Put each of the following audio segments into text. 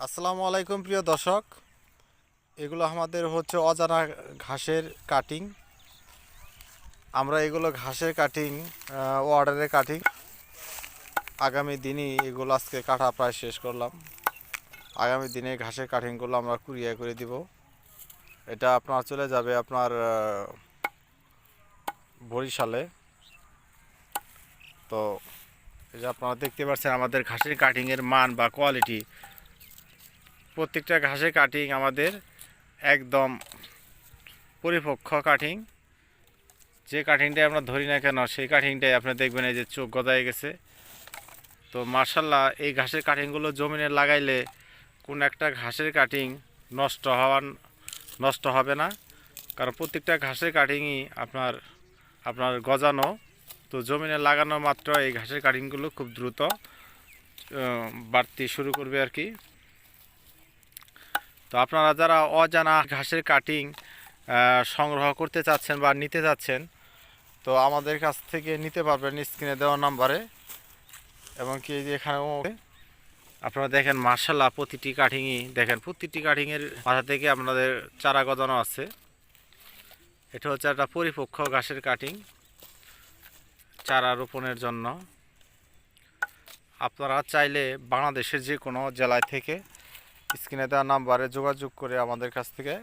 আসসালামু আলাইকুম প্রিয় দর্শক, এগুলো আমাদের হচ্ছে অজানা ঘাসের কাটিং। আমরা এগুলো ঘাসের কাটিং অর্ডারের কাটিং। আগামী দিনই এগুলো আজকে কাটা প্রায় শেষ করলাম। আগামী দিনে ঘাসের কাটিংগুলো আমরা কুরিয়ার করে দিব। এটা আপনার চলে যাবে আপনার বরিশালে। তো এই যে আপনারা দেখতে পাচ্ছেন আমাদের ঘাসের কাটিংয়ের মান বা কোয়ালিটি। প্রত্যেকটা ঘাসের কাটিং আমাদের একদম পরিপক্ক কাটিং। যে কাটিংটাই আমরা ধরি না কেন সেই কাটিংটাই আপনি দেখবেন এই যে চোখ গজায় গেছে। তো মার্শাল্লাহ এই ঘাসের কাটিংগুলো জমিনে লাগাইলে কোন একটা ঘাসের কাটিং নষ্ট হবে না, কারণ প্রত্যেকটা ঘাসের কাটিংই আপনার আপনার গজানো। তো জমিনে লাগানো মাত্র এই ঘাসের কাটিংগুলো খুব দ্রুত বাড়তে শুরু করবে আর কি। তো আপনারা যারা অজানা ঘাসের কাটিং সংগ্রহ করতে চাচ্ছেন বা নিতে চাচ্ছেন, তো আমাদের কাছ থেকে নিতে পারবেন স্ক্রিনে দেওয়া নাম্বারে। এবং কি যে এখানেও আপনারা দেখেন মার্শাল্লাহ প্রতিটি কাটিংই দেখেন, প্রতিটি কাটিংয়ের মাথা থেকে আপনাদের চারা গজানো আছে। এটা হচ্ছে একটা পরিপক্ক ঘাসের কাটিং চারা রোপণের জন্য। আপনারা চাইলে বাংলাদেশের যে কোনো জেলায় থেকে স্ক্রিনে দেওয়া নাম্বারে যোগাযোগ করে আমাদের কাছ থেকে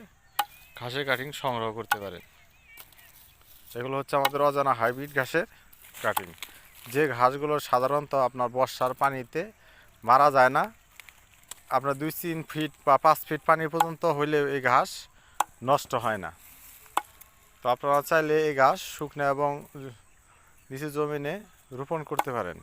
ঘাসের কাটিং সংগ্রহ করতে পারেন। এগুলো হচ্ছে আমাদের অজানা হাইব্রিড ঘাসের কাটিং, যে ঘাসগুলো সাধারণত আপনার বর্ষার পানিতে মারা যায় না। আপনার 2-3 ফিট বা 5 ফিট পানি পর্যন্ত হইলে এই ঘাস নষ্ট হয় না। তো আপনারা চাইলে এই ঘাস শুকনো এবং নিচু জমিনে রোপণ করতে পারেন।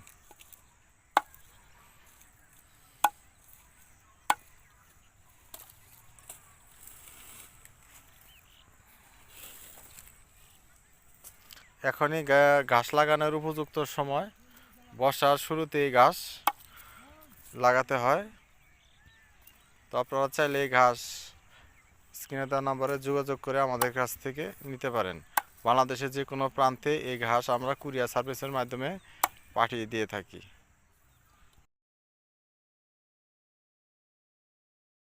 এখনই ঘাস লাগানোর উপযুক্ত সময়, বর্ষার শুরুতে এই ঘাস লাগাতে হয়। তো আপনারা চাইলে এই ঘাস স্ক্রিনে দেওয়া নাম্বারে যোগাযোগ করে আমাদের কাছ থেকে নিতে পারেন। বাংলাদেশের যে কোনো প্রান্তে এই ঘাস আমরা কুরিয়ার সার্ভিসের মাধ্যমে পাঠিয়ে দিয়ে থাকি।